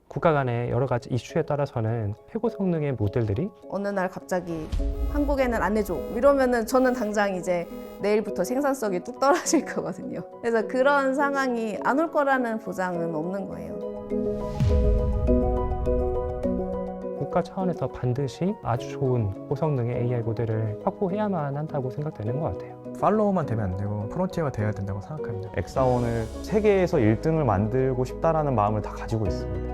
국가 간의 여러 가지 이슈에 따라서는 최고 성능의 모델들이 어느 날 갑자기 한국에는 안 해줘 이러면은 저는 당장 이제 내일부터 생산성이 뚝 떨어질 거거든요. 그래서 그런 상황이 안 올 거라는 보장은 없는 거예요. 국가 차원에서 반드시 아주 좋은 고성능의 AI 모델을 확보해야만 한다고 생각되는 것 같아요. 팔로우만 되면 안 되고 프론티어가 돼야 된다고 생각합니다. 엑사원을 세계에서 1등을 만들고 싶다라는 마음을 다 가지고 있습니다.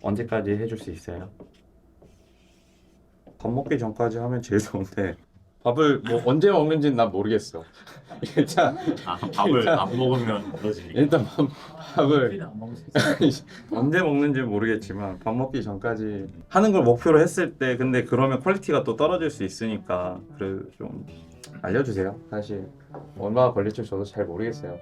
언제까지 해줄 수 있어요? 밥 먹기 전까지 하면 제일 좋은데 밥을 뭐 언제 먹는지는 난 모르겠어. 일단 밥을 안 먹으면 그러지. 일단 밥을 안 먹을 수 있어. 언제 먹는지 모르겠지만 밥 먹기 전까지 하는 걸 목표로 했을 때 근데 그러면 퀄리티가 또 떨어질 수 있으니까 그래 좀 알려주세요. 사실 얼마나 걸릴지 저도 잘 모르겠어요.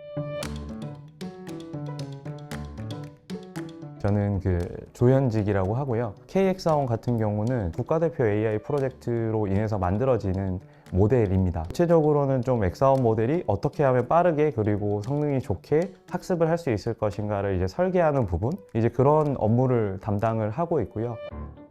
저는 그 조현직이라고 하고요. KX사원 같은 경우는 국가대표 AI 프로젝트로 인해서 만들어지는 모델입니다. 구체적으로는 좀 엑사원 모델이 어떻게 하면 빠르게 그리고 성능이 좋게 학습을 할 수 있을 것인가를 이제 설계하는 부분, 이제 그런 업무를 담당을 하고 있고요.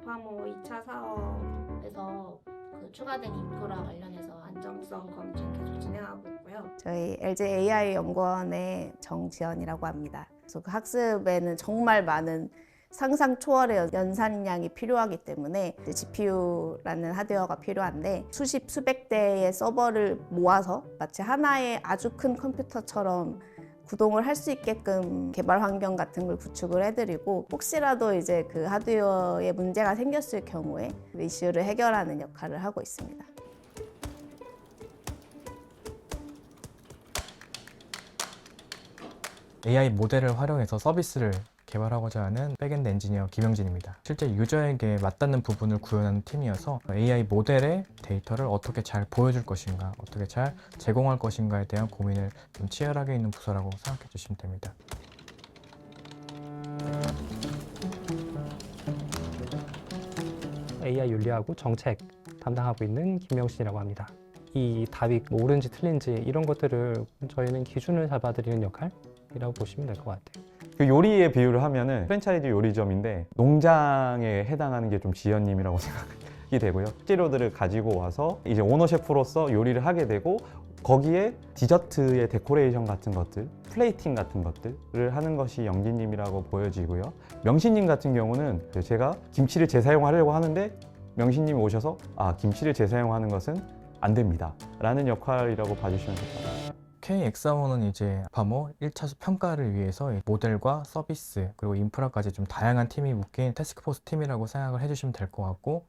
화모 2차 사업에서 그 추가된 인프라 관련해서 안정성 검증 계속 진행하고 있고요. 저희 LG AI 연구원의 정지연이라고 합니다. 그래서 그 학습에는 정말 많은 상상 초월의 연산량이 필요하기 때문에 GPU라는 하드웨어가 필요한데 수백 대의 서버를 모아서 마치 하나의 아주 큰 컴퓨터처럼 구동을 할 수 있게끔 개발 환경 같은 걸 구축을 해드리고 혹시라도 이제 그 하드웨어에 문제가 생겼을 경우에 그 이슈를 해결하는 역할을 하고 있습니다. AI 모델을 활용해서 서비스를 개발하고자 하는 백엔드 엔지니어 김영진입니다. 실제 유저에게 맞닿는 부분을 구현하는 팀이어서 AI 모델의 데이터를 어떻게 잘 보여줄 것인가, 어떻게 잘 제공할 것인가에 대한 고민을 좀 치열하게 있는 부서라고 생각해 주시면 됩니다. AI 윤리하고 정책 담당하고 있는 김명신이라고 합니다. 이 답이 뭐 옳은지 틀린지 이런 것들을 저희는 기준을 잡아드리는 역할이라고 보시면 될 것 같아요. 그 요리의 비유를 하면은 프랜차이즈 요리점인데 농장에 해당하는 게 좀 지연님이라고 생각이 되고요. 재료들을 가지고 와서 이제 오너 셰프로서 요리를 하게 되고 거기에 디저트의 데코레이션 같은 것들, 플레이팅 같은 것들을 하는 것이 영진님이라고 보여지고요. 명신님 같은 경우는 제가 김치를 재사용하려고 하는데 명신님이 오셔서 김치를 재사용하는 것은 안 됩니다 라는 역할이라고 봐주시면 될 것 같아요. KX사원은 이제 파모 1차 평가를 위해서 모델과 서비스 그리고 인프라까지 좀 다양한 팀이 묶인 태스크포스 팀이라고 생각을 해주시면 될 것 같고,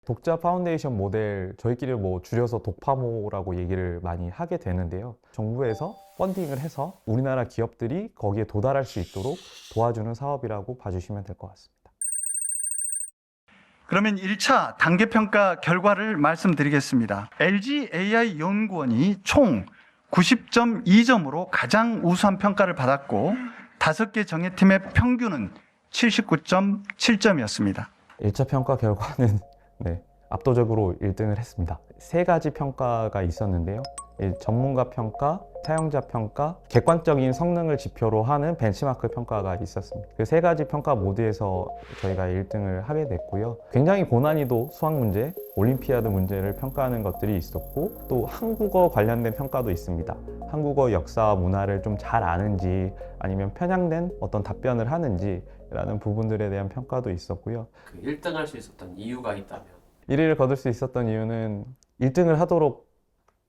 독자 파운데이션 모델 저희끼리 뭐 줄여서 독파모라고 얘기를 많이 하게 되는데요. 정부에서 펀딩을 해서 우리나라 기업들이 거기에 도달할 수 있도록 도와주는 사업이라고 봐주시면 될 것 같습니다. 그러면 1차 단계평가 결과를 말씀드리겠습니다. LG AI 연구원이 총 90.2점으로 가장 우수한 평가를 받았고 5개 정예팀의 평균은 79.7점이었습니다. 1차 평가 결과는 압도적으로 1등을 했습니다. 3가지 평가가 있었는데요. 전문가 평가, 사용자 평가, 객관적인 성능을 지표로 하는 벤치마크 평가가 있었습니다. 그 3가지 평가 모두에서 저희가 1등을 하게 됐고요. 굉장히 고난이도 수학 문제, 올림피아드 문제를 평가하는 것들이 있었고 또 한국어 관련된 평가도 있습니다. 한국어 역사와 문화를 좀 잘 아는지 아니면 편향된 어떤 답변을 하는지 라는 부분들에 대한 평가도 있었고요. 그 1등 할 수 있었던 이유가 있다면? 1위를 거둘 수 있었던 이유는 1등을 하도록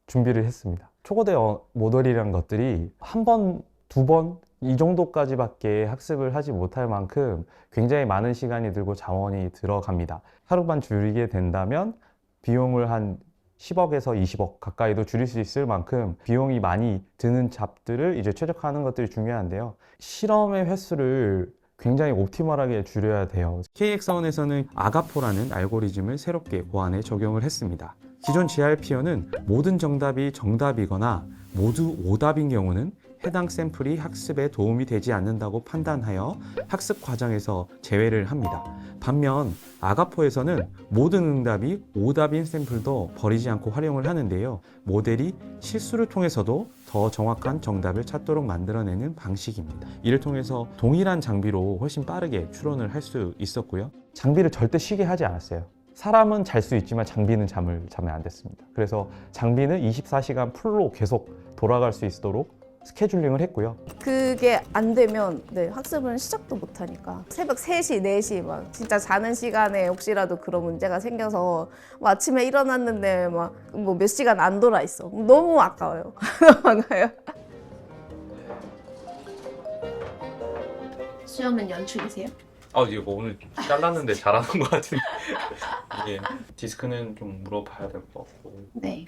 준비를 했습니다. 초거대 모델이란 것들이 한 번, 두 번 이 정도까지밖에 학습을 하지 못할 만큼 굉장히 많은 시간이 들고 자원이 들어갑니다. 하루만 줄이게 된다면 비용을 한 10억에서 20억 가까이도 줄일 수 있을 만큼 비용이 많이 드는 잡들을 이제 최적화하는 것들이 중요한데요. 실험의 횟수를 굉장히 옵티멀하게 줄여야 돼요. KX사원에서는 아가포라는 알고리즘을 새롭게 보완해 적용을 했습니다. 기존 GRP어는 모든 정답이 정답이거나 모두 오답인 경우는 해당 샘플이 학습에 도움이 되지 않는다고 판단하여 학습 과정에서 제외를 합니다. 반면 아가포에서는 모든 응답이 오답인 샘플도 버리지 않고 활용을 하는데요. 모델이 실수를 통해서도 더 정확한 정답을 찾도록 만들어내는 방식입니다. 이를 통해서 동일한 장비로 훨씬 빠르게 추론을 할 수 있었고요. 장비를 절대 쉬게 하지 않았어요. 사람은 잘 수 있지만 장비는 잠을 자면 안 됐습니다. 그래서 장비는 24시간 풀로 계속 돌아갈 수 있도록 스케줄링을 했고요. 그게 안 되면 네, 학습은 시작도 못 하니까 새벽 3시, 4시 막 진짜 자는 시간에 혹시라도 그런 문제가 생겨서 뭐 아침에 일어났는데 막 뭐 몇 시간 안 돌아 있어. 너무 아까워요. 아까워요. 수염은 연출이세요? 이거 뭐 오늘 잘랐는데 잘하는 것 같은데 이게 디스크는 좀 물어봐야 될 것 같고 네.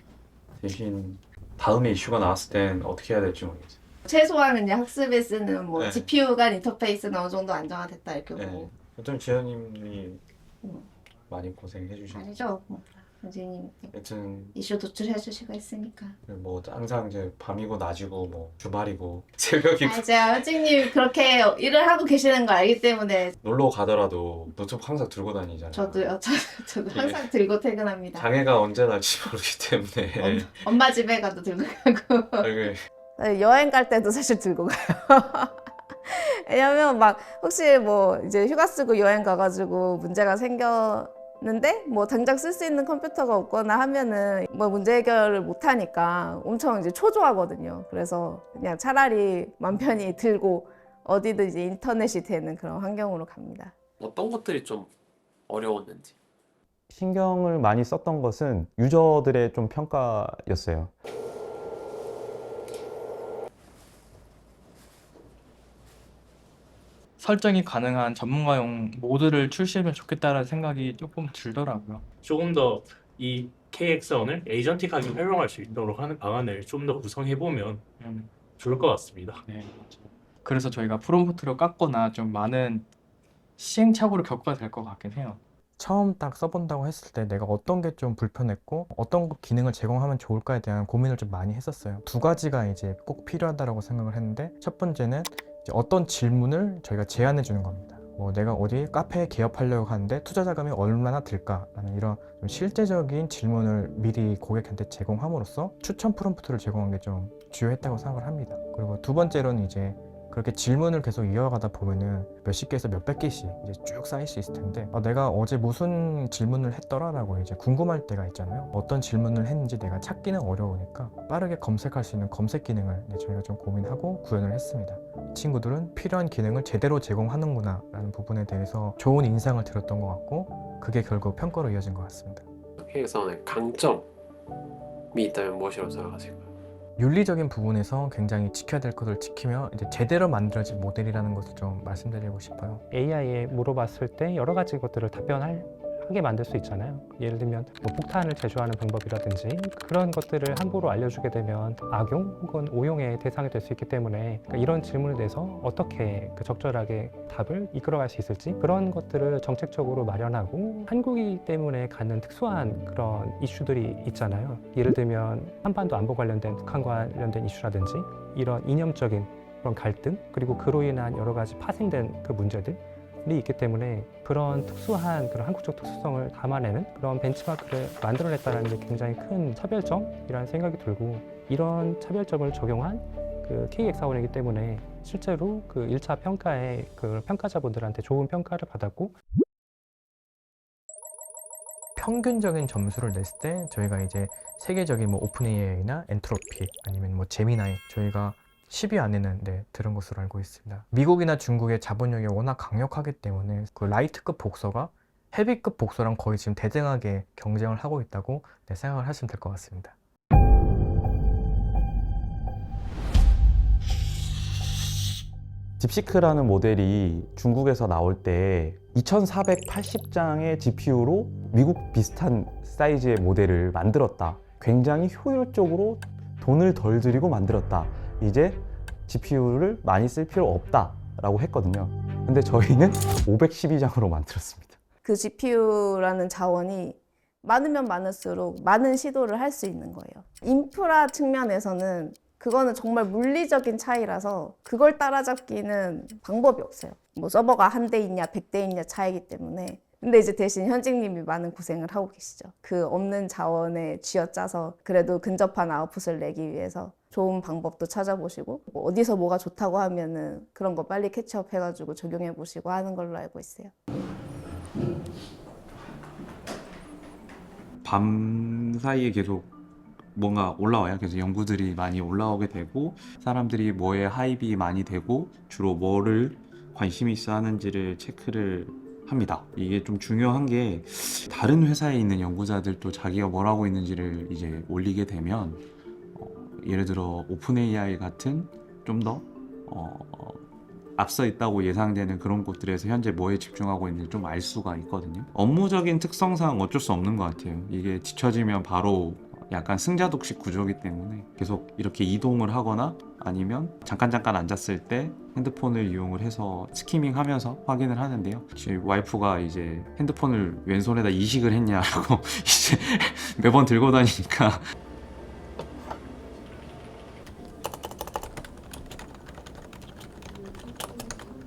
대신 다음에 이슈가 나왔을 땐 어떻게 해야 될지 모르겠어요. 최소한 이제 학습에 쓰는 뭐 네. GPU 간 인터페이스는 어느 정도 안정화됐다 이렇게 네. 보고 좀 지현님이 음. 많이 고생해 주시고 아니죠. 뭐, 선생님 여튼 이슈 도출해 주시고 있으니까. 뭐 항상 이제 밤이고 낮이고 뭐 주말이고 새벽이고 제가 선생님 그렇게 일을 하고 계시는 거 알기 때문에 놀러 가더라도 노트북 항상 들고 다니잖아요. 저도 예. 항상 들고 퇴근합니다. 장애가 언제 날지 모르기 때문에 엄마 집에 가도 들고 가고 이게 여행 갈 때도 사실 들고 가요. 왜냐면 막 혹시 뭐 이제 휴가 쓰고 여행 가가지고 문제가 생겼는데 뭐 당장 쓸 수 있는 컴퓨터가 없거나 하면은 뭐 문제 해결을 못 하니까 엄청 이제 초조하거든요. 그래서 그냥 차라리 맘 편히 들고 어디든 이제 인터넷이 되는 그런 환경으로 갑니다. 어떤 것들이 좀 어려웠는지. 신경을 많이 썼던 것은 유저들의 좀 평가였어요. 설정이 가능한 전문가용 모드를 출시하면 좋겠다라는 생각이 조금 들더라고요. 조금 더 이 KX1을 에이전틱하게 활용할 수 있도록 하는 방안을 좀 더 구성해보면 좋을 것 같습니다. 네, 맞아요. 그래서 저희가 프롬프트를 깎거나 좀 많은 시행착오를 겪어야 될 것 같긴 해요. 처음 딱 써본다고 했을 때 내가 어떤 게 좀 불편했고 어떤 기능을 제공하면 좋을까에 대한 고민을 좀 많이 했었어요. 두 가지가 이제 꼭 필요하다고 생각을 했는데, 첫 번째는 이제 어떤 질문을 저희가 제안해 주는 겁니다. 뭐 내가 어디 카페에 개업하려고 하는데 투자 자금이 얼마나 들까라는 이런 좀 실제적인 질문을 미리 고객한테 제공함으로써 추천 프롬프트를 제공한 게 좀 주요했다고 생각을 합니다. 그리고 두 번째로는 이제 그렇게 질문을 계속 이어가다 보면은 몇십 개에서 몇백 개씩 이제 쭉 쌓일 수 있을 텐데, 내가 어제 무슨 질문을 했더라라고 이제 궁금할 때가 있잖아요. 어떤 질문을 했는지 내가 찾기는 어려우니까 빠르게 검색할 수 있는 검색 기능을 저희가 좀 고민하고 구현을 했습니다. 친구들은 필요한 기능을 제대로 제공하는구나 라는 부분에 대해서 좋은 인상을 들었던 것 같고, 그게 결국 평가로 이어진 것 같습니다. KX1의 강점이 있다면 무엇이라고 생각하실까요? 윤리적인 부분에서 굉장히 지켜야 될 것을 지키며 이제 제대로 만들어진 모델이라는 것을 좀 말씀드리고 싶어요. AI에 물어봤을 때 여러 가지 것들을 답변하게 만들 수 있잖아요. 예를 들면 뭐 폭탄을 제조하는 방법이라든지 그런 것들을 함부로 알려주게 되면 악용 혹은 오용의 대상이 될 수 있기 때문에 이런 질문을 내서 어떻게 적절하게 답을 이끌어갈 수 있을지, 그런 것들을 정책적으로 마련하고, 한국이기 때문에 갖는 특수한 그런 이슈들이 있잖아요. 예를 들면 한반도 안보 관련된, 북한 관련된 이슈라든지 이런 이념적인 그런 갈등, 그리고 그로 인한 여러 가지 파생된 그 문제들이 있기 때문에 그런 특수한 그런 한국적 특수성을 담아내는 그런 벤치마크를 만들어냈다는 게 굉장히 큰 차별점이라는 생각이 들고, 이런 차별점을 적용한 그 KX1이기 때문에 실제로 그 1차 평가에 그 평가자분들한테 좋은 평가를 받았고, 평균적인 점수를 냈을 때 저희가 이제 세계적인 뭐 오픈 AI나 엔트로피 아니면 뭐 제미나이, 저희가 10위 안에는 들은 것으로 알고 있습니다. 미국이나 중국의 자본력이 워낙 강력하기 때문에 그 라이트급 복서가 헤비급 복서랑 거의 지금 대등하게 경쟁을 하고 있다고 생각을 하시면 될 것 같습니다. 딥시크라는 모델이 중국에서 나올 때 2480장의 GPU로 미국 비슷한 사이즈의 모델을 만들었다. 굉장히 효율적으로 돈을 덜 들이고 만들었다. 이제 GPU를 많이 쓸 필요 없다라고 했거든요. 근데 저희는 512장으로 만들었습니다. 그 GPU라는 자원이 많으면 많을수록 많은 시도를 할 수 있는 거예요. 인프라 측면에서는 그거는 정말 물리적인 차이라서 그걸 따라잡기는 방법이 없어요. 뭐 서버가 한 대 있냐 100대 있냐 차이기 때문에. 근데 이제 대신 현직님이 많은 고생을 하고 계시죠. 그 없는 자원에 쥐어짜서 그래도 근접한 아웃풋을 내기 위해서 좋은 방법도 찾아보시고 뭐 어디서 뭐가 좋다고 하면은 그런 거 빨리 캐치업 해가지고 적용해 보시고 하는 걸로 알고 있어요. 밤 사이에 계속 뭔가 올라와요. 그래서 연구들이 많이 올라오게 되고 사람들이 뭐에 하입이 많이 되고 주로 뭐를 관심이 있어 하는지를 체크를 합니다. 이게 좀 중요한 게 다른 회사에 있는 연구자들도 자기가 뭘 하고 있는지를 이제 올리게 되면 예를 들어 오픈 AI 같은 좀 더 앞서 있다고 예상되는 그런 곳들에서 현재 뭐에 집중하고 있는지 좀 알 수가 있거든요. 업무적인 특성상 어쩔 수 없는 것 같아요. 이게 뒤처지면 바로 약간 승자독식 구조이기 때문에 계속 이렇게 이동을 하거나 아니면 잠깐 앉았을 때 핸드폰을 이용을 해서 스키밍 하면서 확인을 하는데요. 제 와이프가 이제 핸드폰을 왼손에다 이식을 했냐라고 이제 매번 들고 다니니까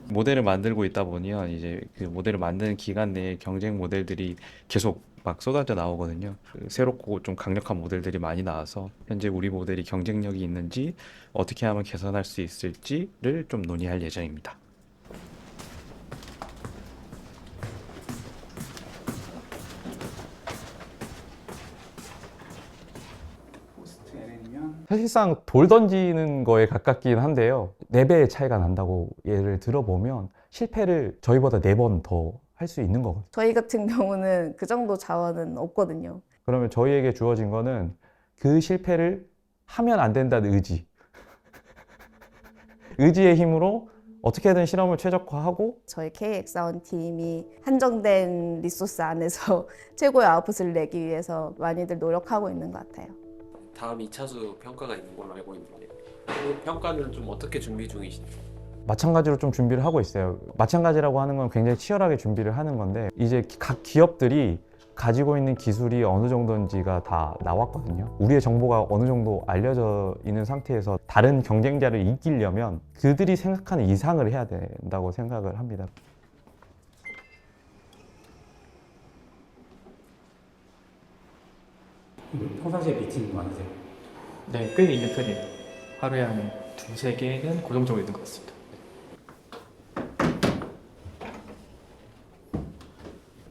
모델을 만들고 있다 보면 이제 그 모델을 만드는 기간 내에 경쟁 모델들이 계속 막 쏟아져 나오거든요. 새롭고 좀 강력한 모델들이 많이 나와서 현재 우리 모델이 경쟁력이 있는지 어떻게 하면 개선할 수 있을지를 좀 논의할 예정입니다. 사실상 돌 던지는 거에 가깝긴 한데요. 4배의 차이가 난다고 예를 들어보면 실패를 저희보다 4번 더 할 수 있는 거거든요. 저희 같은 경우는 그 정도 자원은 없거든요. 그러면 저희에게 주어진 거는 그 실패를 하면 안 된다는 의지. 의지의 힘으로 어떻게든 실험을 최적화하고 저희 KX원 팀이 한정된 리소스 안에서 최고의 아웃풋을 내기 위해서 많이들 노력하고 있는 것 같아요. 다음 2차수 평가가 있는 걸로 알고 있는데 그 평가는 좀 어떻게 준비 중이신지? 마찬가지로 좀 준비를 하고 있어요. 마찬가지라고 하는 건 굉장히 치열하게 준비를 하는 건데 이제 각 기업들이 가지고 있는 기술이 어느 정도인지가 다 나왔거든요. 우리의 정보가 어느 정도 알려져 있는 상태에서 다른 경쟁자를 이기려면 그들이 생각하는 이상을 해야 된다고 생각을 합니다. 평상시에 미팅 많으세요? 네, 꽤 있는 편이에요. 하루에 한 2-3개는 고정적으로 있는 것 같습니다.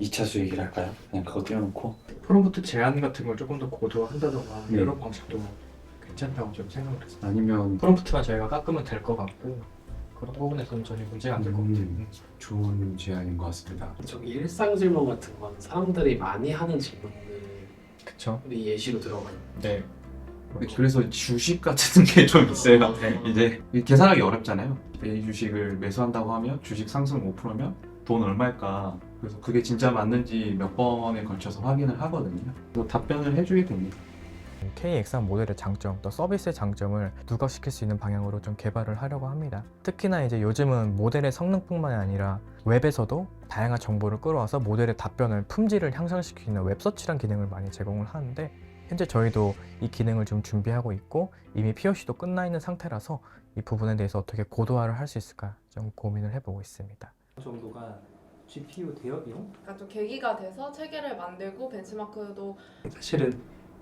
2차 수익을 할까요? 그냥 그거 띄워놓고 프롬프트 제안 같은 걸 조금 더 고도화한다던가 네. 이런 방식도 괜찮다고 좀 생각을 했어요. 아니면 프롬프트만 저희가 깎으면 될 것 같고 그런 부분에서는 전혀 문제가 안 될 것 같아요. 좋은 제안인 것 같습니다. 저기 일상 질문 같은 건 사람들이 많이 하는 질문을 그쵸? 우리 예시로 들어가요. 네. 그래서 주식 같은 게 좀 있어요. 네. 이제 계산하기 어렵잖아요. 이 주식을 매수한다고 하면 주식 상승 5%면 돈 얼마일까? 그래서 그게 진짜 맞는지 몇 번에 걸쳐서 확인을 하거든요. 그래서 답변을 해주게 됩니다. KX원 모델의 장점, 또 서비스의 장점을 누각시킬 수 있는 방향으로 좀 개발을 하려고 합니다. 특히나 이제 요즘은 모델의 성능뿐만 아니라 웹에서도 다양한 정보를 끌어와서 모델의 답변을 품질을 향상시키는 웹서치란 기능을 많이 제공을 하는데 현재 저희도 이 기능을 좀 준비하고 있고 이미 POC도 끝나 있는 상태라서 이 부분에 대해서 어떻게 고도화를 할 수 있을까 좀 고민을 해보고 있습니다. 정도가 GPU 대역이용? 그러니까 좀 계기가 돼서 체계를 만들고 벤치마크도 사실은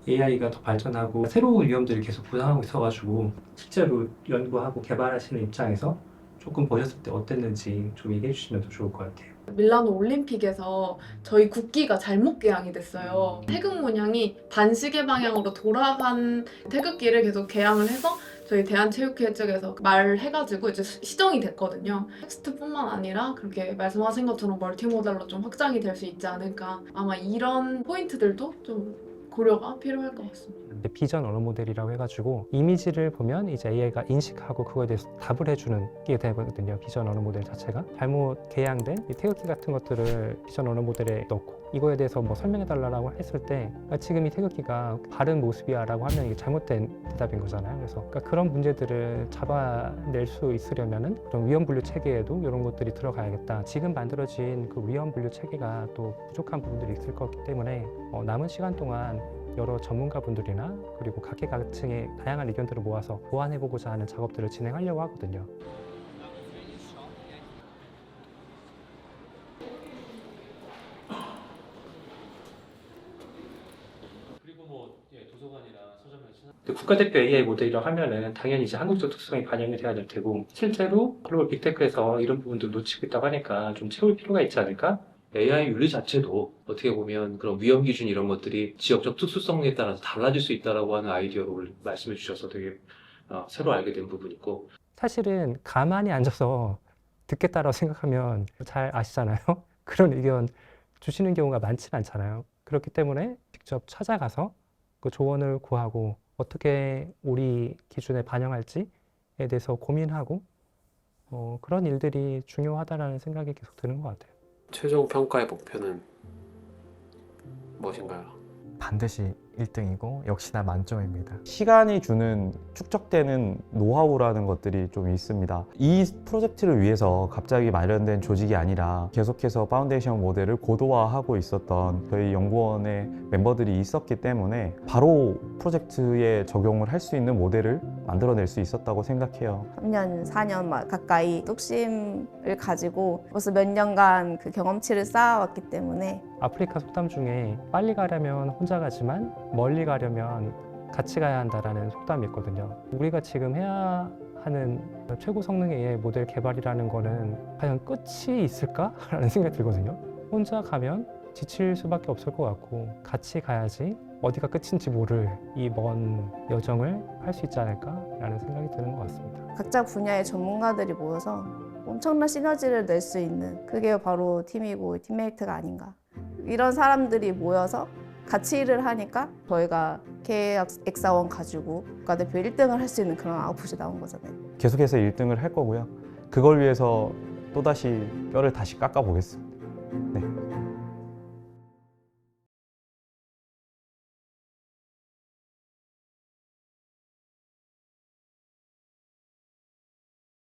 AI가 더 발전하고 새로운 위험들이 계속 부상하고 있어가지고 실제로 연구하고 개발하시는 입장에서 조금 보셨을 때 어땠는지 좀 얘기해 주시면 더 좋을 것 같아요. 밀라노 올림픽에서 저희 국기가 잘못 개양이 됐어요. 태극 문양이 반시계 방향으로 돌아간 태극기를 계속 개양을 해서 저희 대한체육회 쪽에서 말해가지고 이제 시정이 됐거든요. 텍스트뿐만 아니라 그렇게 말씀하신 것처럼 멀티모델로 좀 확장이 될 수 있지 않을까. 아마 이런 포인트들도 좀 고려가 필요할 것 같습니다. 비전 언어 모델이라고 해가지고 이미지를 보면 이제 AI가 인식하고 그거에 대해서 답을 해주는 게 되거든요. 비전 언어 모델 자체가 잘못 개양된 이 태극기 같은 것들을 비전 언어 모델에 넣고 이거에 대해서 뭐 설명해달라고 했을 때 지금 이 태극기가 바른 모습이야라고 하면 이게 잘못된 대답인 거잖아요. 그래서 그러니까 그런 문제들을 잡아낼 수 있으려면은 그런 위험 분류 체계에도 이런 것들이 들어가야겠다. 지금 만들어진 그 위험 분류 체계가 또 부족한 부분들이 있을 거기 때문에 남은 시간 동안 여러 전문가분들이나 그리고 각계각층의 다양한 의견들을 모아서 보완해보고자 하는 작업들을 진행하려고 하거든요. 국가대표 AI 모델이라고 하면은 당연히 이제 한국적 특성이 반영이 돼야 될 테고, 실제로 글로벌 빅테크에서 이런 부분도 놓치고 있다고 하니까 좀 채울 필요가 있지 않을까? AI 윤리 자체도 어떻게 보면 그런 위험 기준 이런 것들이 지역적 특수성에 따라서 달라질 수 있다라고 하는 아이디어를 말씀해 주셔서 되게 새로 알게 된 부분이고, 사실은 가만히 앉아서 듣겠다라고 생각하면 잘 아시잖아요. 그런 의견 주시는 경우가 많지는 않잖아요. 그렇기 때문에 직접 찾아가서 그 조언을 구하고 어떻게 우리 기준에 반영할지에 대해서 고민하고 그런 일들이 중요하다라는 생각이 계속 드는 것 같아요. 최종 평가의 목표는 무엇인가요? 반드시 1등이고 역시나 만점입니다. 시간이 주는 축적되는 노하우라는 것들이 좀 있습니다. 이 프로젝트를 위해서 갑자기 마련된 조직이 아니라 계속해서 파운데이션 모델을 고도화하고 있었던 저희 연구원의 멤버들이 있었기 때문에 바로 프로젝트에 적용을 할 수 있는 모델을 만들어낼 수 있었다고 생각해요. 3년, 4년 가까이 뚝심을 가지고 벌써 몇 년간 그 경험치를 쌓아왔기 때문에 아프리카 속담 중에 빨리 가려면 혼자 가지만 멀리 가려면 같이 가야 한다라는 속담이 있거든요. 우리가 지금 해야 하는 최고 성능의 AI 모델 개발이라는 거는 과연 끝이 있을까라는 생각이 들거든요. 혼자 가면 지칠 수밖에 없을 것 같고 같이 가야지 어디가 끝인지 모를 이 먼 여정을 할 수 있지 않을까라는 생각이 드는 것 같습니다. 각자 분야의 전문가들이 모여서 엄청난 시너지를 낼 수 있는 그게 바로 팀이고 팀메이트가 아닌가. 이런 사람들이 모여서 같이 일을 하니까 저희가 KX원 가지고 국가대표 1등을 할 수 있는 그런 아웃풋이 나온 거잖아요. 계속해서 1등을 할 거고요. 그걸 위해서 또다시 뼈를 다시 깎아 보겠습니다. 네.